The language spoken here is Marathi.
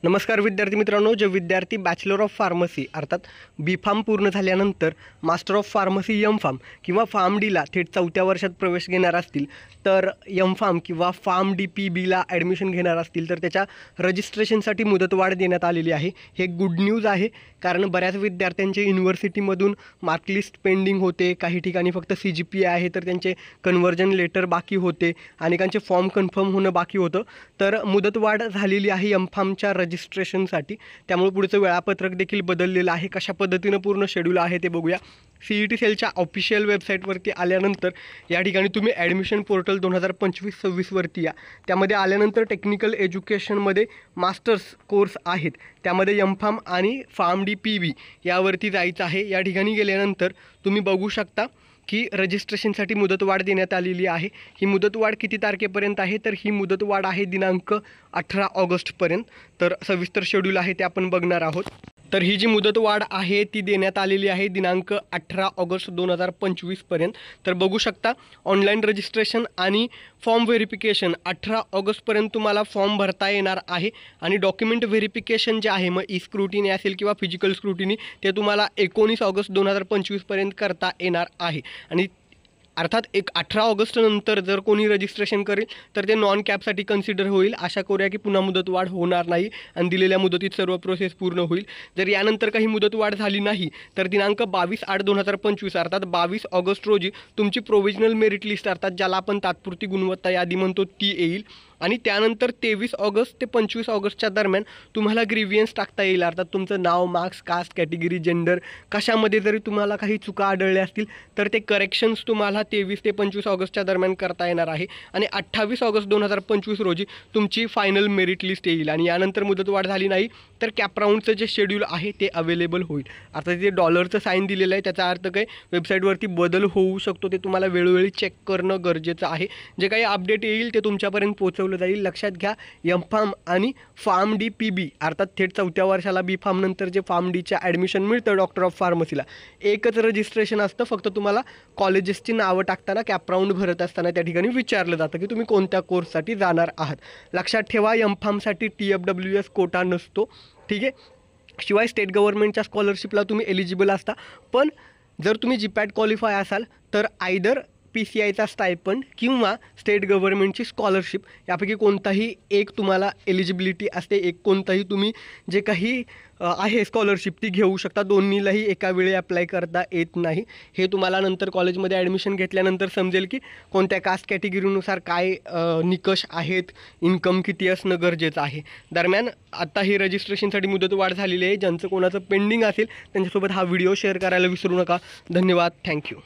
नमस्कार विद्यार्थी मित्रांनो, जे विद्यार्थी बॅचलर ऑफ फार्मसी अर्थात B.Pharm पूर्ण झाल्यानंतर मास्टर ऑफ फार्मसी M.Pharm किंवा PharmD थेट 4थ्या वर्षात प्रवेश घेणार असतील, तर M.Pharm किंवा PharmD PBला ॲडमिशन घेणार असतील तर त्याच्या रजिस्ट्रेशनसाठी मुदतवाढ देण्यात आलेली आहे। हे गुड न्यूज आहे, कारण बऱ्याच विद्यार्थ्यांचे युनिव्हर्सिटीमधून मार्कलिस्ट पेंडिंग होते, काही ठिकाणी फक्त CGPA आहे तर त्यांचे कन्व्हर्जन लेटर बाकी होते, अनेकांचे फॉर्म कन्फर्म होणं बाकी होतं। तर मुदतवाढ झालेली आहे M.Pharmच्या रजिस्ट्रेशनसाठी, त्यामुळे पुढचं वेळापत्रक देखील बदललेलं आहे। कशा पद्धतीनं पूर्ण शेड्यूल आहे ते बघूया। CET सेलच्या ऑफिशियल वेबसाईटवरती आल्यानंतर या ठिकाणी तुम्ही ॲडमिशन पोर्टल 2025-26 वरती या। त्यामध्ये आल्यानंतर टेक्निकल एज्युकेशनमध्ये मास्टर्स कोर्स आहेत, त्यामध्ये M.Pharm आणि PharmD PB यावरती जायचं आहे। या ठिकाणी गेल्यानंतर तुम्ही बघू शकता की रजिस्ट्रेशनसाठी मुदतवाढ देण्यात आलेली आहे। ही मुदतवाढ किती तारखेपर्यंत आहे, तर ही मुदतवाढ आहे दिनांक 18 ऑगस्टपर्यंत। तर सविस्तर शेड्यूल आहे ते आपण बघणार आहोत। तर ही जी मुदतवाढ आहे ती देण्यात आलेली आहे दिनांक 18 ऑगस्ट 2025 पर्यंत। तर बघू शकता ऑनलाईन रजिस्ट्रेशन आणि फॉर्म व्हेरिफिकेशन 18 ऑगस्टपर्यंत तुम्हाला फॉर्म भरता येणार आहे, आणि डॉक्युमेंट व्हेरिफिकेशन जे आहे, मग ई स्क्रुटिनी असेल किंवा फिजिकल स्क्रुटिनी, ते तुम्हाला 19 ऑगस्ट 2025 पर्यंत करता येणार आहे। आणि अर्थात 18 ऑगस्ट नंतर जर कोणी रजिस्ट्रेशन करेल तर ते नॉन कॅपसाठी कन्सिडर होईल। आशा करूया की पुन्हा मुदतवाढ होणार नाही आणि दिलेल्या मुदतीत सर्व प्रोसेस पूर्ण होईल। जर यानंतर काही मुदतवाढ झाली नाही तर दिनांक 22/8/2025 अर्थात 22 ऑगस्ट रोजी तुमची प्रोव्हिजनल मेरिट लिस्ट अर्थात ज्याला आपण तात्पुरती गुणवत्ता यादी म्हणतो ती येईल, आणि त्यानंतर 23 ऑगस्ट ते 25 ऑगस्टच्या दरम्यान तुम्हाला ग्रीवियन्स टाकता येईल। अर्थात तुमचं नाव, मार्क्स, कास्ट, कॅटेगरी, जेंडर कशामध्ये जरी तुम्हाला काही चुका आढळल्या असतील तर ते करेक्शन्स तुम्हाला 23 ते 25 ऑगस्टच्या दरम्यान करता येणार आहे। आणि 28 ऑगस्ट 2025 रोजी तुमची फायनल मेरिट लिस्ट येईल, आणि यानंतर मुदतवाढ झाली नाही तर कॅपराऊंडचं जे शेड्यूल आहे ते अवेलेबल होईल। आता जे डॉलरचं साईन दिलेलं आहे त्याचा अर्थ काय, वेबसाईटवरती बदल होऊ शकतो, ते तुम्हाला वेळोवेळी चेक करणं गरजेचं आहे। जे काही अपडेट येईल ते तुमच्यापर्यंत पोहोचवलं जाईल। लक्षात घ्या, M.Pharm आणि PharmD PB अर्थात थेट 4थ्या वर्षाला B.Pharm नंतर जे PharmDच्या ॲडमिशन मिळतं डॉक्टर ऑफ फार्मसीला, एकच रजिस्ट्रेशन असतं। फक्त तुम्हाला कॉलेजेसची नावं टाकताना, कॅपराऊंड भरत असताना त्या ठिकाणी विचारलं जातं की तुम्ही कोणत्या कोर्ससाठी जाणार आहात। लक्षात ठेवा, M.Pharmसाठी TFWS कोटा नसतो, ठीक आहे। शिवाय स्टेट गव्हर्नमेंटच्या स्कॉलरशिपला तुम्ही एलिजिबल असता, पण जर तुम्ही GPAT क्वालिफाय असाल तर आयदर PCIचा स्टायपंड किंवा स्टेट गव्हर्नमेंटची स्कॉलरशिप यापैकी कोणताही एक तुम्हाला एलिजिबिलिटी असते। एक कोणताही तुम्ही जे काही आहे स्कॉलरशिप ती घेऊ शकता, दोन्हीलाही एका वेळी अप्लाय करता येत नाही। हे तुम्हाला नंतर कॉलेजमध्ये ॲडमिशन घेतल्यानंतर समजेल की कोणत्या कास्ट कॅटेगरीनुसार काय निकष आहेत, इन्कम किती असणं गरजेचं आहे। दरम्यान आता ही रजिस्ट्रेशनसाठी मुदतवाढ झालेली आहे। ज्यांचं कोणाचं पेंडिंग असेल त्यांच्यासोबत हा व्हिडिओ शेअर करायला विसरू नका। धन्यवाद, थँक्यू।